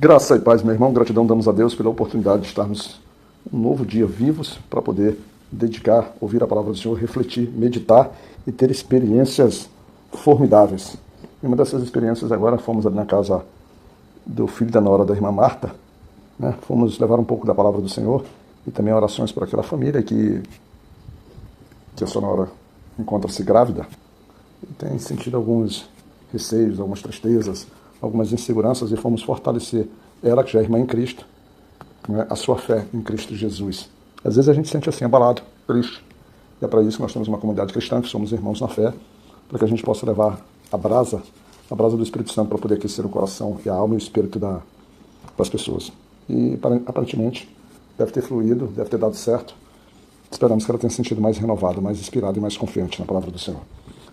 Graça e paz, meu irmão. Gratidão damos a Deus pela oportunidade de estarmos um novo dia vivos para poder dedicar, ouvir a palavra do Senhor, refletir, meditar e ter experiências formidáveis. E uma dessas experiências agora fomos ali na casa do filho da nora da irmã Marta, né? Fomos levar um pouco da palavra do Senhor e também orações por aquela família que a sua nora encontra-se grávida e tem sentido alguns receios, algumas tristezas, algumas inseguranças, e fomos fortalecer ela, que já é irmã em Cristo, né, a sua fé em Cristo Jesus. Às vezes a gente se sente assim, abalado, triste. E é para isso que nós temos uma comunidade cristã, que somos irmãos na fé, para que a gente possa levar a brasa do Espírito Santo, para poder aquecer o coração e a alma e o espírito das pessoas. E aparentemente deve ter fluído, deve ter dado certo. Esperamos que ela tenha sentido mais renovada, mais inspirada e mais confiante na palavra do Senhor.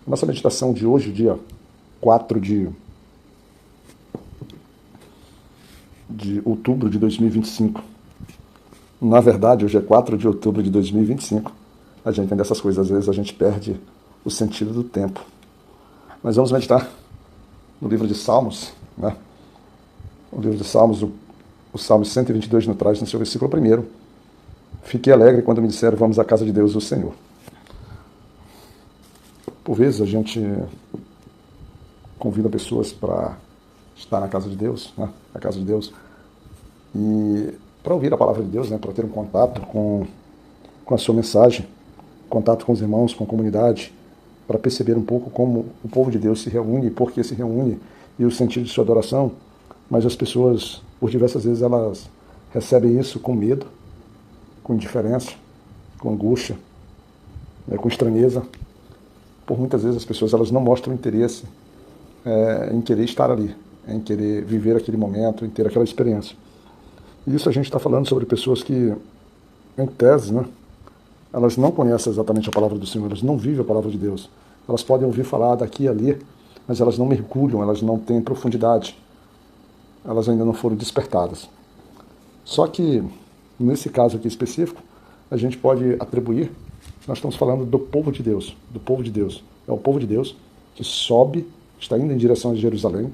A nossa meditação de hoje, dia 4 de outubro de 2025. Na verdade, hoje é 4 de outubro de 2025. A gente entende essas coisas, às vezes a gente perde o sentido do tempo. Mas vamos meditar no livro de Salmos, né? O livro de Salmos, o Salmo 122 nos traz no seu versículo 1: Fiquei alegre quando me disseram, vamos à casa de Deus, o Senhor. Por vezes a gente convida pessoas para estar na casa de Deus, né? Na casa de Deus, e para ouvir a palavra de Deus, né? Para ter um contato com a sua mensagem, contato com os irmãos, com a comunidade, para perceber um pouco como o povo de Deus se reúne, por que se reúne e o sentido de sua adoração. Mas as pessoas, por diversas vezes, elas recebem isso com medo, com indiferença, com angústia, né? Com estranheza. Por muitas vezes as pessoas elas não mostram interesse em querer estar ali, em querer viver aquele momento, em ter aquela experiência. E isso a gente está falando sobre pessoas que, em tese, né, elas não conhecem exatamente a palavra do Senhor, elas não vivem a palavra de Deus. Elas podem ouvir falar daqui e ali, mas elas não mergulham, elas não têm profundidade, elas ainda não foram despertadas. Só que, nesse caso aqui específico, a gente pode atribuir, nós estamos falando do povo de Deus, do povo de Deus. É o povo de Deus que sobe, está indo em direção a Jerusalém,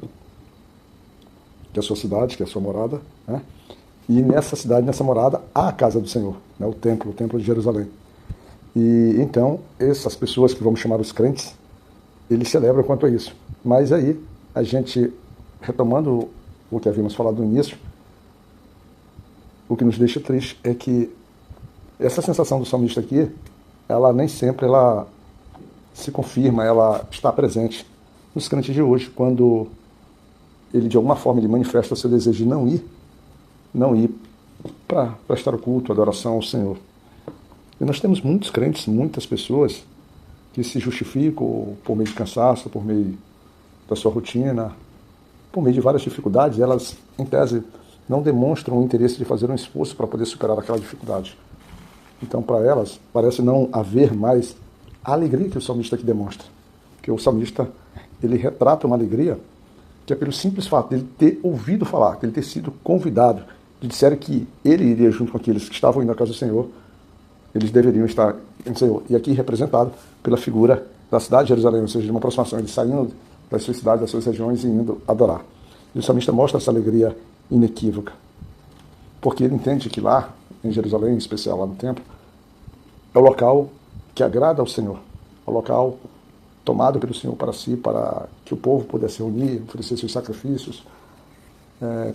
que é a sua cidade, que é a sua morada, né? E nessa cidade, nessa morada, há a casa do Senhor, né? O templo de Jerusalém. E então, essas pessoas que vamos chamar os crentes, eles celebram quanto a isso. Mas aí, a gente, retomando o que havíamos falado no início, o que nos deixa triste é que essa sensação do salmista aqui, ela nem sempre ela se confirma, ela está presente nos crentes de hoje, quando ele de alguma forma ele manifesta o seu desejo de não ir para prestar o culto, a adoração ao Senhor. E nós temos muitos crentes, muitas pessoas que se justificam por meio de cansaço, por meio da sua rotina, por meio de várias dificuldades, elas, em tese, não demonstram o interesse de fazer um esforço para poder superar aquela dificuldade. Então, para elas, parece não haver mais a alegria que o salmista aqui demonstra. Porque o salmista, ele retrata uma alegria que é pelo simples fato de ele ter ouvido falar, de ele ter sido convidado, de disseram que ele iria junto com aqueles que estavam indo à casa do Senhor, eles deveriam estar no Senhor. E aqui representado pela figura da cidade de Jerusalém, ou seja, de uma aproximação, eles saindo das suas cidades, das suas regiões e indo adorar. E o salmista mostra essa alegria inequívoca, porque ele entende que lá, em Jerusalém, em especial lá no templo, é o local que agrada ao Senhor, é o local tomado pelo Senhor para si, para que o povo pudesse reunir, oferecer seus sacrifícios,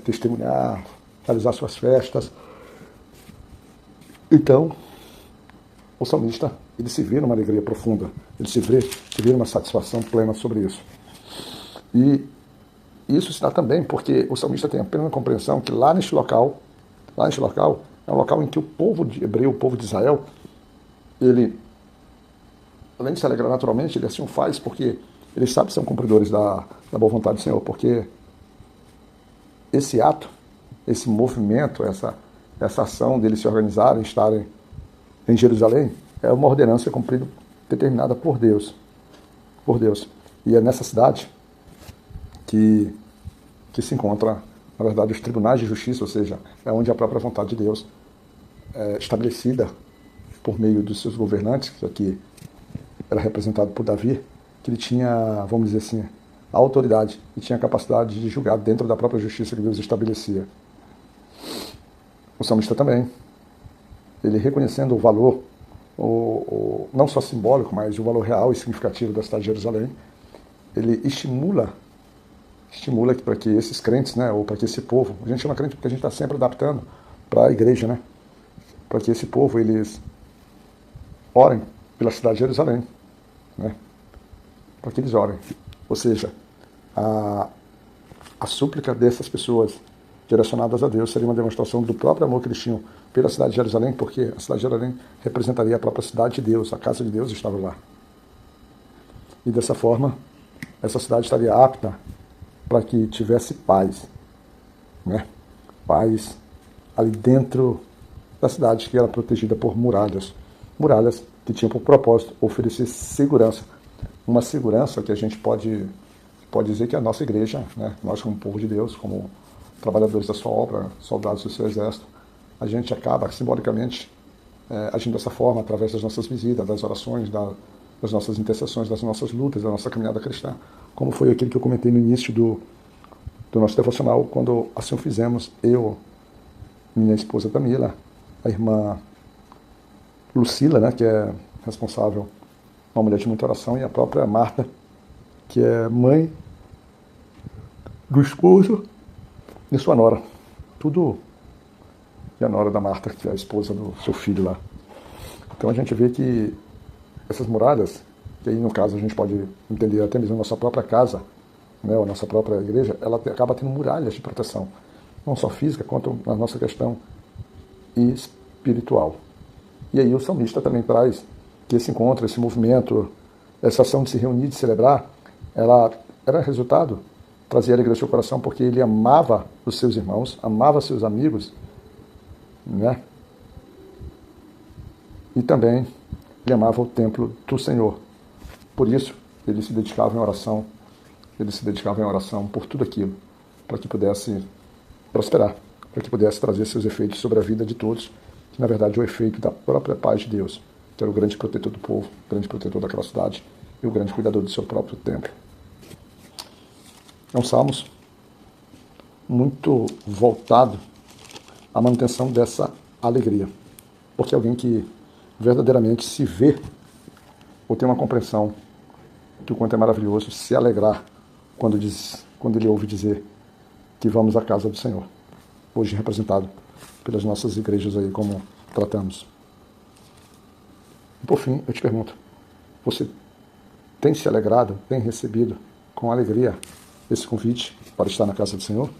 testemunhar, realizar suas festas. Então, o salmista, ele se vê numa alegria profunda, ele se vê numa satisfação plena sobre isso. E isso se dá também porque o salmista tem a plena compreensão que lá neste local é um local em que o povo de hebreu, o povo de Israel, ele, além de se alegrar naturalmente, ele assim o faz porque ele sabe que são cumpridores da boa vontade do Senhor, porque esse ato, esse movimento, essa ação deles se organizarem, estarem em Jerusalém, é uma ordenança cumprida, determinada por Deus. Por Deus. E é nessa cidade que se encontra, na verdade, os tribunais de justiça, ou seja, é onde a própria vontade de Deus é estabelecida por meio dos seus governantes, que aqui era representado por Davi, que ele tinha, vamos dizer assim, a autoridade e tinha a capacidade de julgar dentro da própria justiça que Deus estabelecia. O salmista também, ele reconhecendo o valor, não só simbólico, mas o valor real e significativo da cidade de Jerusalém, ele estimula para que esses crentes, né, ou para que esse povo, a gente chama crente porque a gente está sempre adaptando para a igreja, né, para que esse povo, eles orem pela cidade de Jerusalém, né, para que eles orem. Ou seja, a súplica dessas pessoas direcionadas a Deus seria uma demonstração do próprio amor que eles tinham pela cidade de Jerusalém, porque a cidade de Jerusalém representaria a própria cidade de Deus, a casa de Deus estava lá. E dessa forma, essa cidade estaria apta para que tivesse paz, né? Paz ali dentro da cidade, que era protegida por muralhas que tinham por propósito oferecer segurança, uma segurança que a gente pode dizer que a nossa igreja, né? Nós como povo de Deus, como trabalhadores da sua obra, soldados do seu exército, a gente acaba simbolicamente agindo dessa forma através das nossas visitas, das orações, das nossas intercessões, das nossas lutas, da nossa caminhada cristã, como foi aquilo que eu comentei no início do nosso devocional, quando assim o fizemos, eu, minha esposa Tamila, a irmã Lucila, né, que é responsável, uma mulher de muita oração, e a própria Marta, que é mãe do esposo de sua nora. Tudo e a nora da Marta, que é a esposa do seu filho lá. Então a gente vê que essas muralhas, que aí no caso a gente pode entender até mesmo a nossa própria casa, né, a nossa própria igreja, ela acaba tendo muralhas de proteção, não só física, quanto na nossa questão espiritual. E aí o salmista também traz que esse encontro, esse movimento, essa ação de se reunir, de celebrar, ela era resultado, trazia alegria ao seu coração, porque ele amava os seus irmãos, amava seus amigos, né? E também ele amava o templo do Senhor. Por isso, ele se dedicava em oração, por tudo aquilo, para que pudesse prosperar, para que pudesse trazer seus efeitos sobre a vida de todos, que na verdade é o efeito da própria paz de Deus, que era o grande protetor do povo, o grande protetor daquela cidade e o grande cuidador do seu próprio templo. É um salmos muito voltado à manutenção dessa alegria, porque alguém que verdadeiramente se vê ou tem uma compreensão do quanto é maravilhoso se alegrar quando ele ouve dizer que vamos à casa do Senhor, hoje representado pelas nossas igrejas aí, como tratamos. E por fim, eu te pergunto, você tem se alegrado, tem recebido com alegria esse convite para estar na casa do Senhor?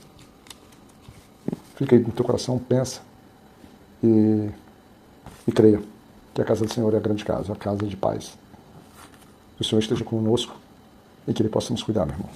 Fica aí no teu coração, pensa e creia que a casa do Senhor é a grande casa, a casa de paz. Que o Senhor esteja conosco e que Ele possa nos cuidar, meu irmão.